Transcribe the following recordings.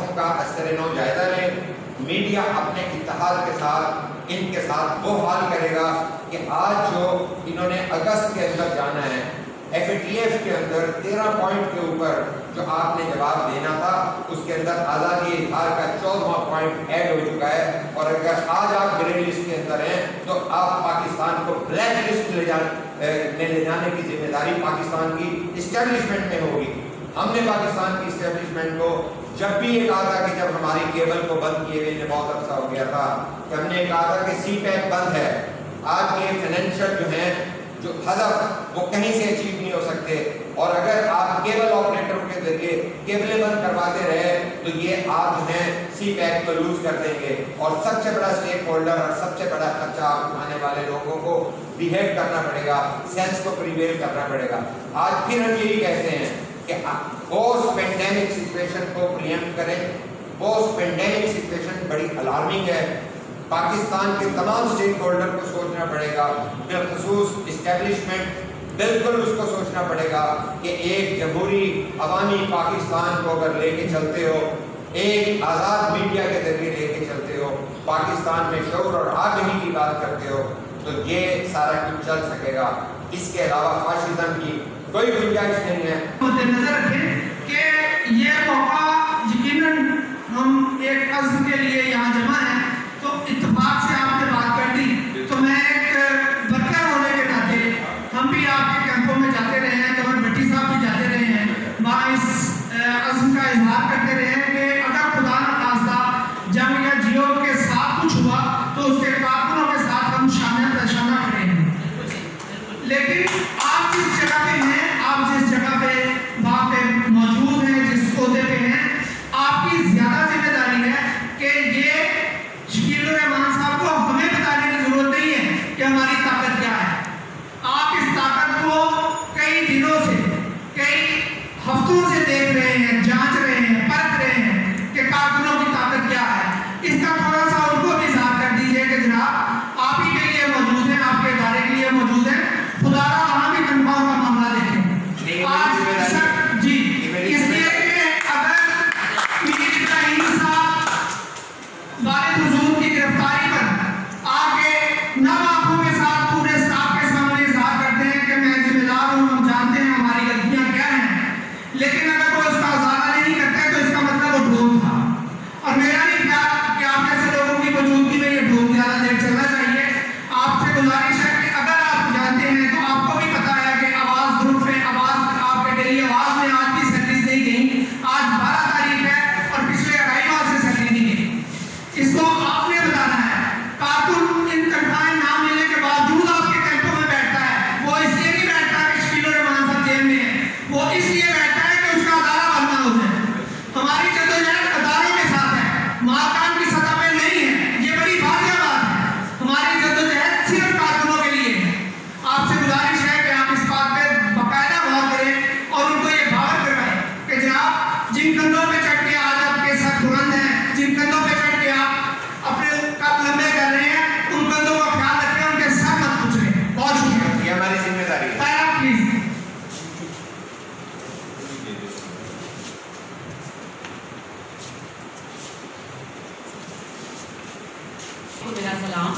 باتوں کا اثر نو جائزہ لیں. میڈیا اپنے اتحاد کے ساتھ ان کے ساتھ وہ حال کرے گا کہ آج جو انہوں نے اگست کے اندر جانا ہے FATF کے اندر 13 پوائنٹ کے اوپر جو آپ نے جواب دینا تھا اس کے اندر آزادی اظہار کا 14واں پوائنٹ ایڈ ہو چکا ہے. اور اگر آج آپ گرے لسٹ کے اندر ہیں تو آپ پاکستان کو بلیک لسٹ میں لے جانے کی ذمہ داری پاکستان کی اسٹیبلشمنٹ میں ہوگی. ہم نے پاکستان کی اسٹیبلشمنٹ کو جب بھی یہ کہا تھا کہ جب ہماری کیبل کو بند کیے ہوئے بہت عرصہ ہو گیا تھا کہ ہم نے کہا تھا کہ CPEC بند ہے. آج کے فائنینشیل جو ہیں جو ہدف وہ کہیں سے اچیو نہیں ہو سکتے. اور اگر آپ کیبل آپریٹروں کے ذریعے کیبلیں بند کرواتے رہے تو یہ آپ جو ہیں CPEC کو لوز کر دیں گے. اور سب سے بڑا اسٹیک ہولڈر اور سب سے بڑا خرچہ اٹھانے والے لوگوں کو بیہیو کرنا پڑے گا, سینس کو پریویل کرنا پڑے گا. آج پھر ہم یہی کہتے ہیں کہ پوسٹ پینڈیمک سچویشن کو پریمپٹ کریں. پوسٹ پینڈیمک سچویشن بڑی الارمنگ ہے. پاکستان کے تمام اسٹیک ہولڈر کو سوچنا پڑے گا, بالخصوص اسٹیبلشمنٹ بالکل اس کو سوچنا پڑے گا کہ ایک جمہوری عوامی پاکستان کو اگر لے کے چلتے ہو, ایک آزاد میڈیا کے ذریعے لے کے چلتے ہو, پاکستان میں شعور اور آگہی کی بات کرتے ہو تو یہ سارا کچھ چل سکے گا. اس کے علاوہ فاشزم کی کوئی گنجائش نہیں ہے. مد نظر رکھیں کہ یہ موقع یقیناً ہم ایک عزم کے لیے یہاں جمع ہیں تو اتفاق سے آپ نے بات کر دی تو میں ایک ورکر ہونے کے ناطے ہم بھی آپ کے کیمپوں میں جاتے رہے ہیں, گورنر بھٹی صاحب بھی جاتے رہے ہیں, وہاں اس عزم کا اظہار کرتے رہے ہیں کہ اگر خدا نخواستہ جنگ یا جیو کے ساتھ کچھ ہوا تو اس کے کارکنوں کے ساتھ ہم شامل کھڑے ہیں. لیکن آپ جس جگہ پہ ہیں, آپ جس جگہ پہ وہاں پہ موجود ہیں, جس عہدے پہ ہیں, آپ کی زیادہ ذمہ داری ہے کہ یہ شکیل الرحمان صاحب کو ہمیں بتانے کی ضرورت نہیں ہے کہ ہماری طاقت کیا ہے. آپ اس طاقت کو کئی دنوں سے, کئی ہفتوں سے دیکھ رہے ہیں, جانچ رہے ہیں, پرکھ رہے ہیں کہ کارکنوں کی طاقت کیا ہے. اس کا تھوڑا سا ان کو بھی اظہار کر دیجئے کہ جناب آپ ہی کے لیے موجود ہیں, آپ کے ادارے کے لیے موجود ہیں, خدا را وہاں بھی کنفرم کا معاملہ دیکھیں. آج سر جی اس لیے کہ اگر میر ابراہیم صاحب والد حضور کی گرفتاری پر آگے نم آنکھوں کے ساتھ پورے اسٹاف کے سامنے اظہار کرتے ہیں کہ میں ذمہ دار ہوں, ہم جانتے ہیں ہماری غلطیاں کیا ہیں, لیکن اگر وہ اس کا ازالہ نہیں کرتے تو اس کا مطلب وہ ڈھول تھا. اور میرا نہیں خیال کہ آپ جیسے لوگوں کی موجودگی میں یہ ڈھول زیادہ دیر چلنا چاہیے. آپ سے گزارش ہے کہ اگر آپ جانتے ہیں تو آپ کو بھی پتا ہے کہ آواز گروپ میں آواز آپ کے ڈیلی آواز میں آج بھی سیلریز نہیں گئی. آج 12 تاریخ ہے اور پچھلے 2.5 ماہ سے سیلری نہیں گئی. اس کو آپ نے بتانا ہے. کارکن ان تنخواہیں نہ ملنے کے باوجود آپ کے کیمپوں میں بیٹھتا ہے. وہ اس لیے نہیں بیٹھتا کہ شکیل الرحمان صاحب جیل میں ہے, وہ اس لیے بیٹھتا ہے کہ اس کا ادارہ بننا ہو جائے. ہماری جدوجہد اداروں کے ساتھ ہے, مارکان کی سطح پہ نہیں ہے. یہ بڑی واضح بات ہے. ہماری جدوجہد صرف کارکنوں کے لیے ہے. آپ سے گزارش ہے کہ آپ اس بات پہ باقاعدہ غور کریں اور ان کو یہ باور کروائیں کہ جناب جن کندھوں پہ چڑھ کے آج آپ کے ساتھ بلند ہیں, جن کندھوں پہ چڑھ کے آپ اپنے قد لمبے کر رہے ہیں, ان کندھوں کا خیال رکھیں, ان کے سر مت کچلیں. بہت شکریہ. یہ ہماری ذمہ داری ہے. پلیز. میرا سلام.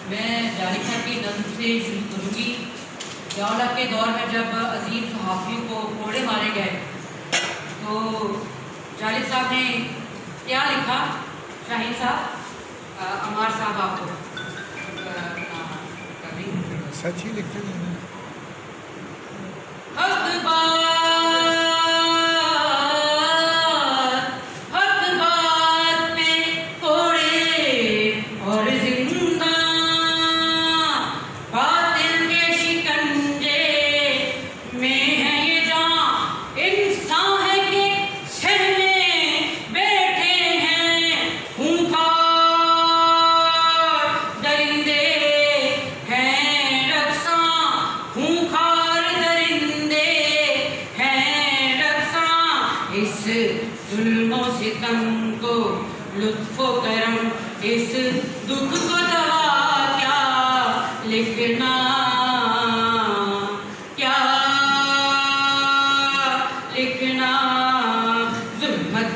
میں جاری صاحب کی نظم سے شروع کروں گی. ضیاء کے دور میں جب عظیم صحافیوں کو کوڑے مارے گئے تو جاوید صاحب نے کیا لکھا؟ شاہین صاحب, عمار صاحب آپ کو سچ ہی لکھتے ہیں. ظلم و ستم کو لطف و کرم, اس دکھ کو دوا کیا لکھنا, کیا لکھنا. ظلمت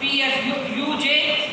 PFUJ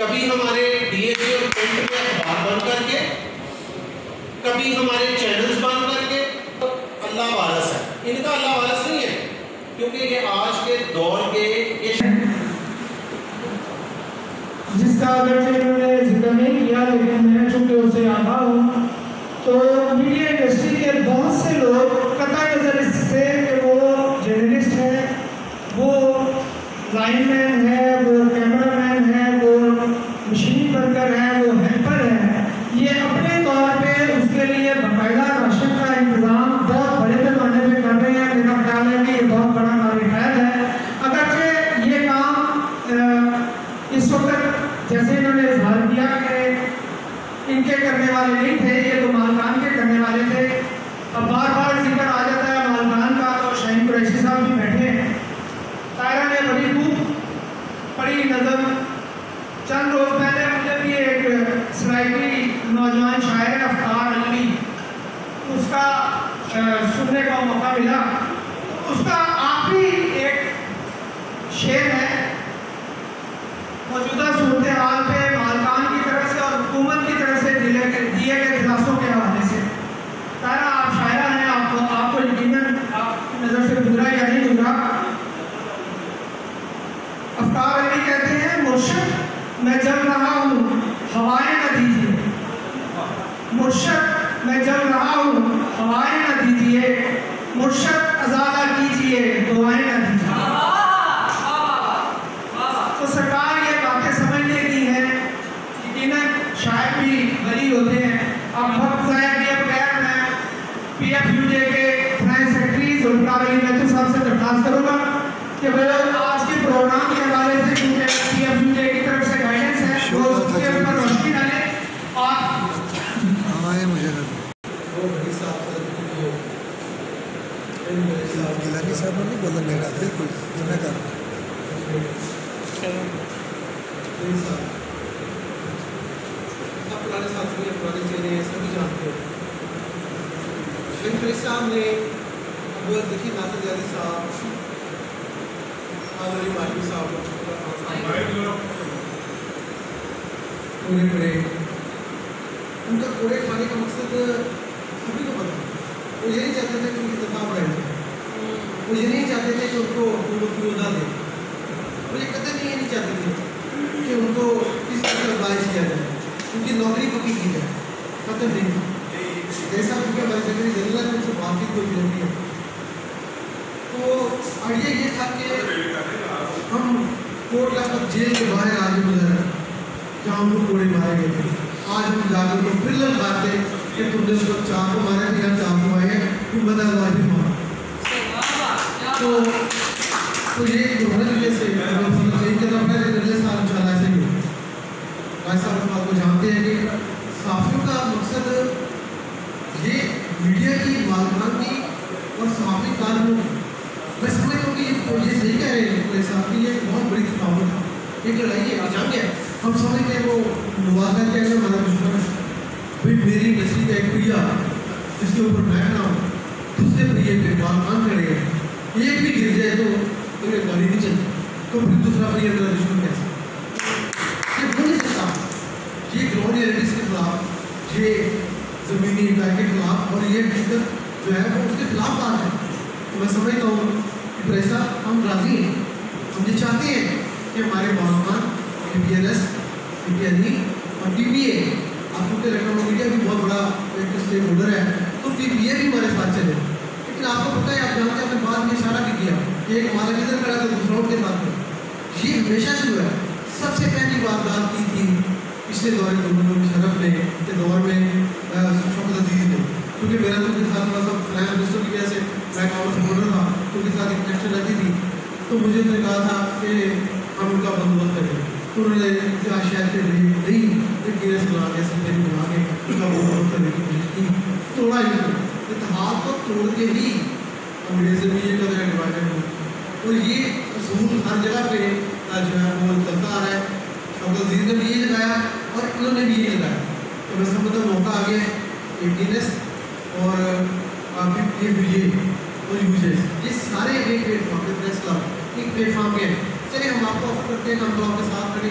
کبھی ہمارے ڈی اے جی اور پرنٹ میں اخبار بند کر کے، کبھی ہمارے چینلز بند کر کے. اللہ وارث ہے، ان کا اللہ وارث نہیں ہے، کیونکہ یہ آج کے دور کے جس کا اگرچہ انہوں نے ذکر نہیں کیا، لیکن میں چونکہ اسے آتا ہوں، تو میڈیا انڈسٹری کے بہت سے لوگ قطع نظر اس سے کہ وہ جرنلسٹ ہیں، وہ لائن مین ہے، وہ کیمرہ مین ہے، وہ مشین ورکر ہے، وہ ہیلپر ہے، یہ اپنے طور پہ اس کے لیے باقاعدہ راشن کا انتظام بہت بڑے پیمانے پہ کر رہے ہیں. میرا خیال ہے کہ یہ بہت بڑا کام ہے. اگرچہ یہ کام اس وقت جیسے انہوں نے اظہار کیا کہ ان کے کرنے والے نہیں تھے، یہ تو مالکان کے کرنے والے تھے. اب بار بار ذکر آ جاتا ہے مالکان کا، تو شاہین قریشی صاحب بھی بیٹھے ہیں. طاہرہ نے بڑی خوب پڑھی نظم. چند روز پہلے مجھے بھی ایک سرائیکی نوجوان شاعر افطار علوی، اس کا سننے کا موقع ملا. اس کا آخری ایک شعر ہے موجودہ صورتحال پہ مالکان کی طرف سے اور حکومت کی طرف سے دیے گئے دلاسوں کے حوالے سے. طاہرہ آپ شاعرہ ہیں، آپ کو یقیناً آپ کی نظر سے گزرا یا نہیں گزرا. افطار علی کہتے ہیں مرشد میں جل رہا ہوں ہوائیں نہ دیجیے، مرشد میں جل رہا ہوں ہوائیں نہ دیجیے، مرشد ازادہ کیجیے دعائیں نہ دیجیے. تو سرکار یہ باتیں سمجھنے کی ہیں. یقیناً شاعر بھی ولی ہوتے ہیں. اب وقت ضائع کیے بغیر میں پی ایف یو جے کے فرینچ سیکرٹری ذوالفقار علی میتھو صاحب سے درخواست کروں گا کہ وہ آج کے پروگرام کے حوالے سے کیونکہ پی ایف یو جے کی طرف سے گائیڈنس ہے وہ اس کے اوپر روشنی ڈالیں. اور گیلانی صاحب نے نہیں بولا میرا بالکل میں کرنا پرانے ساتھی ہیں، پرانے چہرے ہیں، سبھی جانتے ہیں. شاہین قریشی صاحب نے ابو دیکھی ناصر جادی صاحب، علی مالوی صاحب کوڑے پڑے. ان کا کوڑے کھانے کا مقصد سبھی کو پتا. وہ یہ نہیں چاہتے تھے کہ ان کی تنخواہ بڑھائے جائے، وہ یہ نہیں چاہتے تھے کہ ان کو حکومت کی عہدہ دے، وہ یہ قطعاً یہ نہیں چاہتے تھے کہ ان کو کس طرح سے باعث کیا جائے، ان کی نوکری پکی کی جائے. قطعاً نہیں. جیسا کیونکہ ہمارے سیکرٹری جنرل نے ان سے بات چیت کو ہوتی ہے. تو آئیڈیا یہ تھا کہ ہم کوٹ لکھپت جیل کے باہر آج گزر رہے جہاں ہم کو کوڑے مارے گئے تھے. آج ہم جا کر کو پھر لگاتے کہ تم نے اس کو چاہ کو مارا تھا یا چاہ کو آئے ہیں تم بتا واجب مارا. تو یہ دونوں جیسے چینج کرنا پڑا ہے. اگلے سال انشاءاللہ ایسے ہی ہو. بھائی صاحب اس بات کو جانتے ہیں کہ صحافیوں کا مقصد یہ میڈیا کی مالکان کی اور صحافی کارکنوں کی. میں سمجھتا ہوں کہ یہ صحیح کہہ رہے ہیں صاحب کہ یہ ایک بہت بڑی تفاوت ہے، ایک لڑائی ہے، ایک جنگ ہے. ہم سمجھتے ہیں وہ موازنہ کیا ہے ہمارا دشمن ہے. بھائی میری انڈسٹری کا ایک پہیا جس کے اوپر میں کھڑا ہوں، دوسرے پہیے پہ مالکان کھڑے ہیں، ایک بھی گر جائے تو یہ گاڑی نہیں چلتی، تو پھر دوسرا پہیہ میرا دشمن کیسا. یہ ہو نہیں سکتا. یہ گراؤنڈ ریئلٹیز کے خلاف، یہ زمینی اکائی کے خلاف اور یہ حقیقت جو ہے وہ اس کے خلاف بات ہے. تو میں سمجھتا ہوں کہ ایسا ہم راضی ہیں. ہم یہ چاہتے ہیں کہ ہمارے مالکان پی این ایس، پی پی این ای اور ٹی پی اے، آپ کو الیکٹرانک میڈیا بھی بہت بڑا ایک اسٹیک ہولڈر ہے، تو پی پی اے بھی ہمارے ساتھ چلے. لیکن آپ کو پتہ ہے، آپ جانتے ہیں اپنے بات میں اشارہ بھی کیا کہ ایک ہمارا کدھر کھڑا تو دوسروں کے ساتھ میں. یہ ہمیشہ سے ہوا ہے. سب سے پہلی واردات کی تھی پچھلے دور میں شرف نے کے دور میں شوکت عزیز نے، کیونکہ میرا تو کے ساتھ تھوڑا سا فلائن منسٹر کی وجہ سے میں کام سپورٹر تھا، تو کے ساتھ ایک کنیکشن رہتی تھی. تو مجھے نے کہا تھا کہ ہم ان کا بندوبست کریں. تو انہوں نے شہر کے نہیں ایک گیرس بنا کے سلطے بنا کے ان کا بندوبست کرنے کی کوشش کی. توڑا ہی اتحاد کو توڑ کے ہی انگریزی میڈیا کا جو ہے ڈیوائڈڈ ہو. اور یہ اصول ہر جگہ پہ جو ہے وہ چلتا آ رہا ہے. شوکت عزیز نے بھی یہ لگایا اور انہوں نے بھی یہ لگایا. تو میں سمجھتا ہوں موقع آ گیا ایٹینس اور اور یوزرس، یہ سارے ایک پلیٹ فارم پہ پریس کلب ایک پلیٹ فارم پہ ہیں. چلیے ہم آپ کو آفر کرتے ہیں کہ ہم تو آپ کے ساتھ کھڑے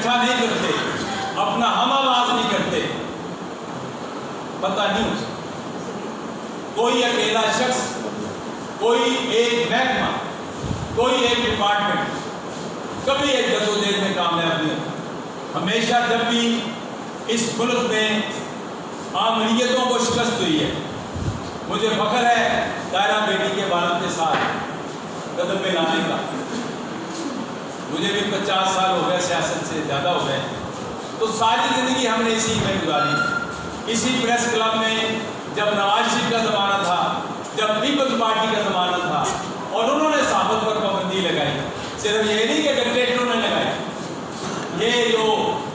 اکٹھا نہیں کرتے, اپنا ہم آواز نہیں کرتے, پتہ نہیں ہو سکتا. کوئی اکیلا شخص, کوئی ایک محکمہ, کوئی ایک ڈپارٹمنٹ کبھی ایک جدوجہد میں کامیاب نہیں ہوتا. ہمیشہ جب بھی اس ملک میں عامریتوں کو شکست ہوئی ہے, مجھے فخر ہے طاہرہ بیٹی کے والد کے ساتھ قدم میں لانے کا. مجھے بھی 50 سال ہو گئے, سیاست سے زیادہ ہو گئے, تو ساری زندگی ہم نے اسی میں گزاری. اسی پریس کلب میں جب نواز شریف کا زمانہ تھا, جب پیپلز پارٹی کا زمانہ تھا, اور انہوں نے صحافت پر پابندی لگائی. صرف یہ نہیں کہ ڈکٹیٹروں نے لگائی, یہ جو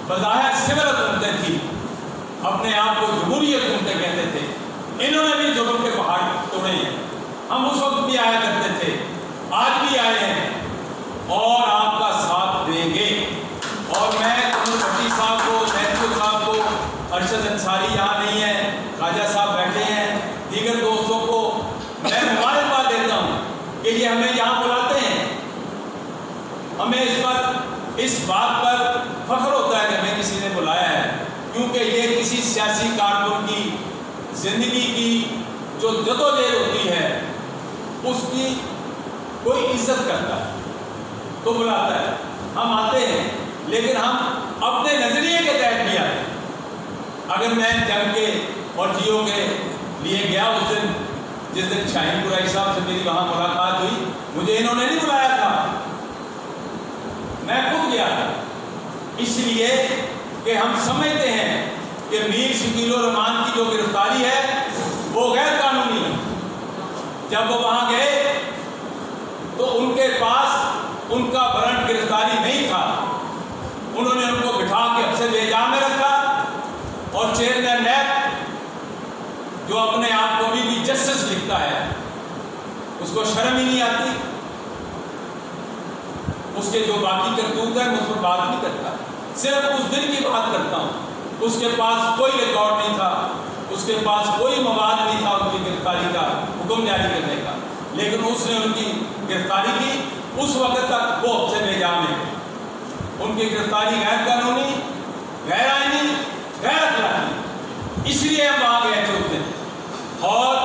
بظاہر سول حکومتیں تھیں, اپنے آپ کو جمہوری حکومتیں کہتے تھے, انہوں نے بھی جرم کے پہاڑ توڑے ہیں. ہم اس وقت بھی آیا کرتے تھے, آج بھی آئے ہیں, اور آپ کا ساتھ دیں گے. اور میں عمر بھٹی صاحب کو, محفوظ صاحب کو, ارشد انصاری یہاں نہیں ہے, خواجہ صاحب بیٹھے ہیں, دیگر دوستوں کو میں مبارکباد دیتا ہوں کہ یہ ہمیں یہاں بلاتے ہیں. ہمیں اس بات پر فخر ہوتا ہے کہ ہمیں کسی نے بلایا ہے, کیونکہ یہ کسی سیاسی کارکن کی زندگی کی جو جدوجہد ہوتی ہے اس کی کوئی عزت کرتا ہے تو بلاتا ہے. ہم آتے ہیں, لیکن ہم اپنے نظریے کے تحت بھی آتے ہیں. اگر میں جنگ کے اور جیو کے لیے گیا اس دن, جس دن شاہین قریشی صاحب سے میری وہاں ملاقات ہوئی, مجھے انہوں نے نہیں بلایا تھا, میں خود گیا تھا, اس لیے کہ ہم سمجھتے ہیں کہ میر شکیل الرحمان کی جو گرفتاری ہے وہ غیر قانونی ہے. جب وہ وہاں گئے تو ان کے پاس ان کا وارنٹ گرفتاری نہیں تھا. انہوں نے ان کو بٹھا کے حبس بیجا میں رکھا, اور چیئرمین نیب جو اپنے آپ کو بھی جسٹس لکھتا ہے, اس کو شرم ہی نہیں آتی. اس کے جو باقی کرتوت ہے اس پر بات نہیں کرتا, صرف اس دن کی بات کرتا ہوں. اس کے پاس کوئی ریکارڈ نہیں تھا, اس کے پاس کوئی مواد نہیں تھا ان کی گرفتاری کا حکم جاری کرنے کا, لیکن اس نے ان کی گرفتاری کی. اس وقت تک وہ حبس بیجا میں. ان کی گرفتاری غیر قانونی, غیر آئینی, غیر اخلاقی, اس لیے ہم وہاں گئے تھے اس دن. اور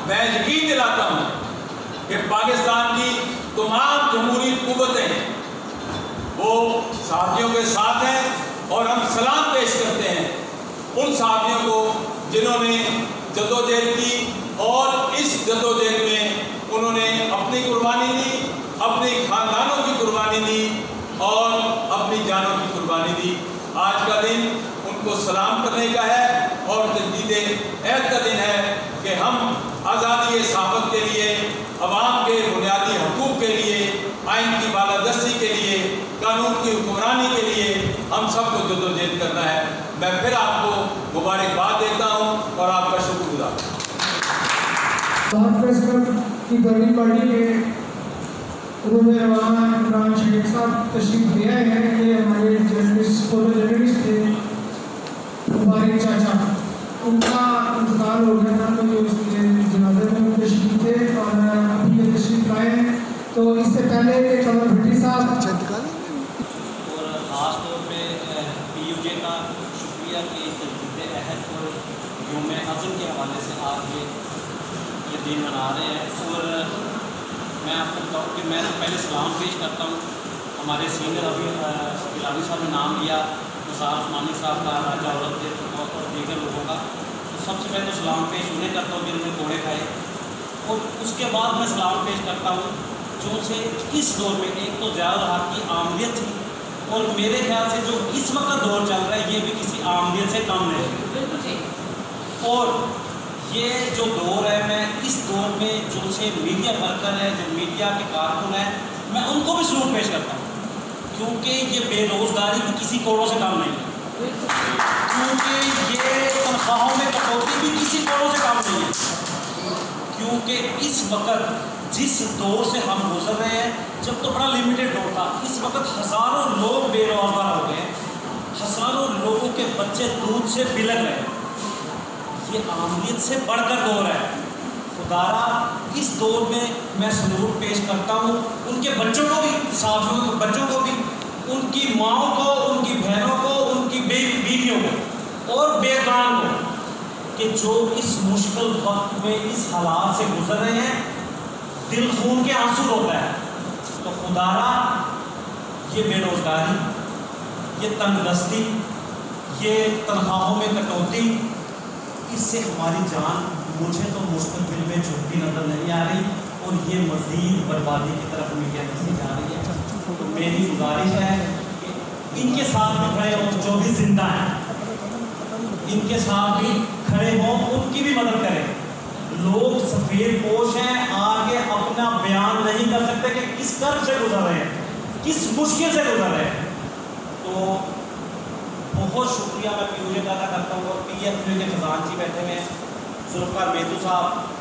میں یقین دلاتا ہوں کہ پاکستان کی تمام جمہوری قوتیں وہ صحافیوں کے ساتھ ہیں, اور ہم سلام پیش کرتے ہیں ان صحافیوں کو جنہوں نے جدوجہد کی, اور اس جدوجہد میں انہوں نے اپنی قربانی دی, اپنے خاندانوں کی قربانی دی, اور اپنی جانوں کی قربانی دی. آج کا دن ان کو سلام کرنے کا ہے, اور تجدید عہد کا دن ہے کہ ہم آزادی صحافت کے لیے, عوام کے بنیادی حقوق کے لیے, آئین کی بالادستی کے لیے, قانون کی حکمرانی کے لیے ہم سب کو جدوجہد کرنا ہے. میں پھر آپ کو مبارکباد دیتا ہوں اور آپ کا شکر گزار ہوں. پریس کلب کی گورننگ باڈی کے عروج روانا عمران شیخ صاحب تشریف لے آئے ہیں. یہ ہمارے جرنلسٹ, فورمر جرنلسٹ تھے مبارک چاچا, ان کا انتقال ہو گیا تھا, تو اس کے جنازے میں وہ تشریف تھے, اور ابھی یہ تشریف لائے ہیں. تو اس سے پہلے کہ عمر بھٹی صاحب, اور خاص طور پہ پی یو جے کا شکریہ کہ تجدید عہد اور یوم عزم کے حوالے سے آج یہ دن منا رہے ہیں. اور میں آپ کو بتاؤں کہ میں پہلے سلام پیش کرتا ہوں. ہمارے سینئر ابھی گیلانی صاحب نے نام لیا, نثار عثمانی صاحب کا, راجہ عورت کے اور دیگر لوگوں کا, تو سب سے پہلے تو سلام پیش انہیں کرتا ہوں جنہوں نے کوڑے کھائے, اور اس کے بعد میں سلام پیش کرتا ہوں جو سے اس دور میں ایک تو ضیاء الحق کی آمدیت تھی, اور میرے خیال سے جو اس وقت دور چل رہا ہے یہ بھی کسی آمدیت سے کم نہیں ہے. اور یہ جو دور ہے, میں اس دور میں جو سے میڈیا ورکر ہے, جو میڈیا کے کارکن ہیں, میں ان کو بھی سلوٹ پیش کرتا ہوں, کیونکہ یہ بے روزگاری بھی کسی کوڑوں سے کم نہیں ہے, کیونکہ یہ تنخواہوں میں کٹوتی بھی کسی کوڑوں سے کم نہیں ہے. کیونکہ اس وقت جس دور سے ہم گزر رہے ہیں, جب تو بڑا لمیٹڈ دور تھا, اس وقت ہزاروں لوگ بے روزگار ہو گئے ہیں, ہزاروں لوگوں کے بچے دودھ سے بلک رہے ہیں. یہ آمدیت سے بڑھ کر دور ہے. خدارا اس دور میں سلوٹ پیش کرتا ہوں ان کے بچوں کو بھی, صحافیوں کے بچوں کو بھی, ان کی ماؤں کو, ان کی بہنوں کو, ان کی بیویوں کو اور بیگان کو کہ جو اس مشکل وقت میں اس حالات سے گزر رہے ہیں, دل خون کے آنسو روتا ہے. تو خدا را یہ بے روزگاری, یہ تنگ دستی, یہ تنخواہوں میں کٹوتی, اس سے ہماری جان مجھے تو مستقبل میں جھکتی نظر نہیں آ رہی اور یہ مزید بربادی کی طرف ہمیں کہتی جا رہی ہے. تو میری گزارش ہے کہ ان کے ساتھ بھی کھڑے ہوں جو بھی زندہ ہیں, ان کے ساتھ بھی کھڑے ہوں, ان کی بھی مدد کریں. لوگ سفید پوش ہیں, آگے اپنا بیان نہیں کر سکتے کہ کس کرب سے گزر رہے ہیں, کس مشکل سے گزر رہے ہیں. تو بہت شکریہ میں پی یو جے کا ادا کرتا ہوں. اور پی ایف یو کے خزانچی بیٹھے ہوئے ہیں, ذوالفقار میتو صاحب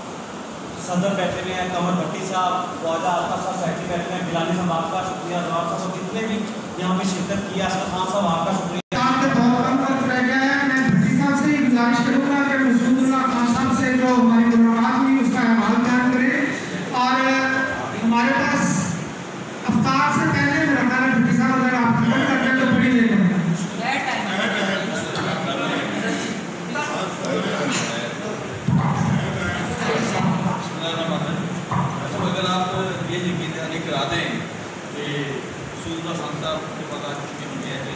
صدر بیٹھے ہوئے ہیں, قمر بھٹی صاحب, خواجہ آفتا صاحب سیکرٹری بیٹھے ہوئے ہیں, بلانی صاحب آپ کا شکریہ, جواب صاحب جتنے بھی یہاں پہ شرکت کی ہے, اسد خان صاحب آپ کا شکریہ. گزارش کروں گا کہ مسعود اللہ خان صاحب سے جو ہماری ملاقات ہوئی اس کا احوال بیان کریں. اور ہمارے پاس افطار سے پہلے میرا خیال ہے بھٹی صاحب اگر آپ ختم کر دیں تو بڑی دیر لگے. اگر آپ یہ یقین دہانی کرا دیں کہ مسعود اللہ خان صاحب کے پتا چکی ہوئی ہے کہ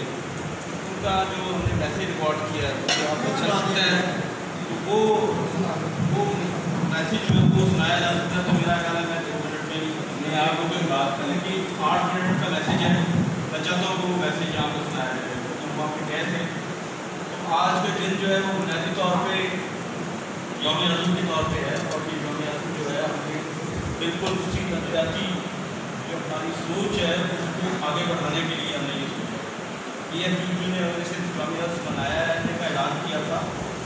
ان کا جو ہم نے میسیج ریکارڈ کیا ہے جو آپ کو اچھا لگتا ہے تو وہ میسیج جو وہ سنایا جا سکتا ہے. تو میرا خیال ہے میں 2 منٹ میں آپ لوگوں کی بات کریں کہ 8 منٹ کا میسیج ہے, میں چاہتا ہوں کہ وہ میسیج یہاں پہ سنایا جائے. تو ہم آپ کے گئے تھے, تو آج کا دن جو ہے وہ بنیادی طور پہ یوم عزم کے طور پہ ہے. اور یہ یوم عزم جو ہے ہم نے بالکل اسی نظریاتی جو ہماری سوچ ہے اس کو آگے بڑھانے کے لیے ہم نے یہ سوچا. پی ایف یو نے اسے یوم عزم بنایا ہے, کا اعلان کیا تھا,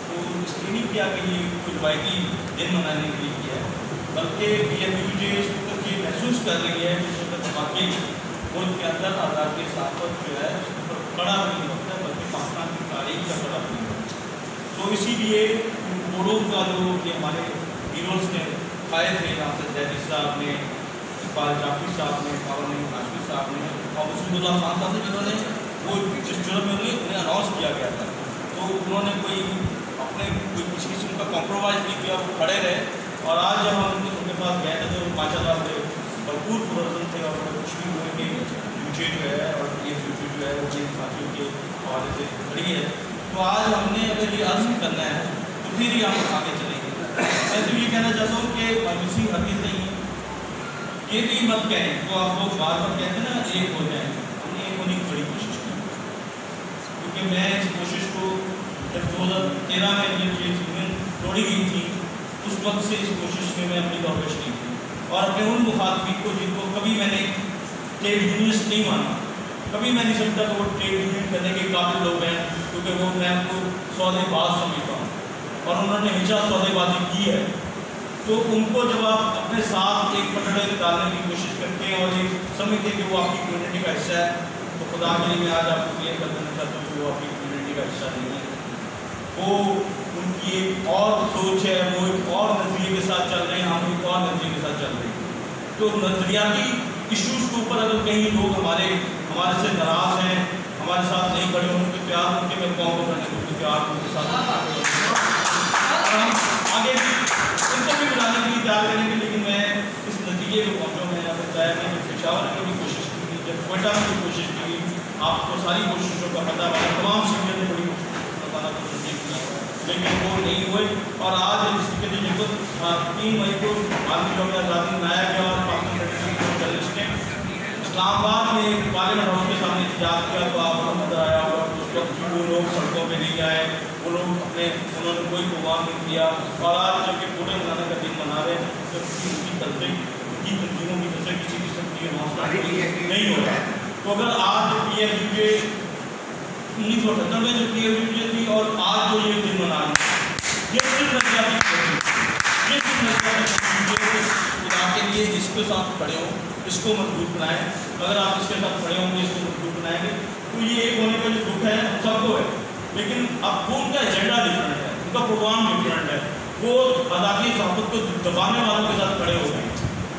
تو اس لیے نہیں کیا کہ یہ کوئی روایتی دن منانے کے لیے کیا ہے, بلکہ پی ایف یو اس وقت یہ محسوس کر رہی ہے جس وقت واقعی ملک کے اندر آزاد کی ثقافت جو ہے اس پر بڑا نہیں ہوتا ہے بلکہ پاکستان کی تاریخ کا بڑا نہیں ہوتا. تو اسی لیے بوڈو کا جو کہ ہمارے ہیروز نے آئے تھے یہاں سے, زیدی صاحب نے, اقبال جعفری صاحب نے, پاور نعیم ہاشمی صاحب نے اور مسعود اللہ خان صاحب نے, جنہوں نے وہ جس جرم میں انہیں اناؤنس کیا گیا تھا, تو انہوں نے کوئی اپنے کوئی کسی قسم کا کمپرومائز نہیں کیا, وہ کھڑے رہے. اور آج جب ہم ان کے پاس گئے تھے تو ماشاء اللہ سے بھرپور پرزن تھے اور خوش بھی ہوئے کہ یوجے جو ہے اور یہ یوجے جو ہے وہ اپنے ساتھیوں کے حوالے سے کھڑی ہے. تو آج ہم نے اگر یہ عزم کرنا ہے تو پھر ہی ہم آگے چلیں گے. میں تو یہ کہنا چاہتا ہوں کہ مایوسی ہرگز نہیں ہے, یہ بھی مت کہیں تو آپ لوگ بار بار کہتے ہیں نا ایک ہو جائیں, ہم نے ایک ہونے کی بڑی کوشش کی, کیونکہ میں اس کوشش کو جب 2013 میں جب یہ یونین توڑی گئی تھی اس وقت سے اس کوشش میں اپنی کوشش کی تھی, اور اپنے ان مخاطبین کو جن کو کبھی میں نے ٹریڈ یونینسٹ نہیں مانا, کبھی میں نہیں سمجھتا کہ وہ ٹریڈ یونین کرنے کے قابل لوگ ہیں, کیونکہ وہ میں ان کو سودے باز سمجھتا ہوں اور انہوں نے ہمیشہ سودے بازی کی ہے. تو ان کو جب آپ اپنے ساتھ ایک پٹڑے نکالنے کی کوشش کرتے ہیں اور یہ سمجھتے ہیں کہ وہ آپ کی کمیونٹی کا حصہ ہے, تو خدا کے لیے میں آج آپ کو کلیئر کر دینا چاہتا ہوں کہ وہ آپ کی کمیونٹی کا حصہ نہیں ہے. وہ ان کی ایک اور سوچ ہے, وہ ایک اور نظریے کے ساتھ چل رہے ہیں, ہم ایک اور نظریے کے ساتھ چل رہے ہیں. تو نظریاتی ایشوز کے اوپر اگر کہیں لوگ ہمارے سے ناراض ہیں, ہمارے ساتھ نہیں کھڑے, ان کے پیار ان کے میں قوم کو کرنے کو پیار ان کے ساتھ آگے بھی ان کو بھی بنانے کے لیے تیار کریں گے. لیکن میں اس نتیجے کو پہنچوں, میں نے بتایا کہ پشاور نے بھی کوشش کی, جب کوئٹہ میں بھی کوشش کی, آپ کو ساری کوششوں کا پتہ ہے, تمام سینئر نے بڑی کوشش بتانا کوشش کی, لیکن وہ نہیں ہوئے. اور آج اس کے لیے جو 3 مئی کو عالمی یوم آزادی منایا گیا اور پاکستان جرنلسٹ نے اسلام آباد میں پارلیمنٹ ہاؤس کے سامنے احتجاج کیا, تو آپ کو نظر آیا ہوگا اس وقت وہ لوگ سڑکوں پہ نہیں آئے, وہ لوگ انہوں نے کوئی پروگرام نہیں کیا. اور آج جب کہ پورے منانے کا دن منا رہے ہیں تو ان کی طرف کی تنظیموں کی طرف سے کسی قسم کی حوصلہ نہیں ہو رہا. تو اگر آج پی ایف یو کے 1978 میں جو پی ایف یو تھی اور آج جو یہ دن منا رہے ہیں, یہ صرف خدا کے لیے جس کے ساتھ کھڑے ہوں اس کو مضبوط بنائیں. اگر آپ اس کے ساتھ کھڑے ہوں گے, اس کو مضبوط بنائیں گے, تو یہ ایک ہونے کا جو دکھ ہے سب کو ہے, لیکن اب وہ ان کا ایجنڈا ڈفرینٹ ہے, ان کا پروگرام ڈفرینٹ ہے. وہ آزادی صحافت کو دبانے والوں کے ساتھ کھڑے ہو گئے,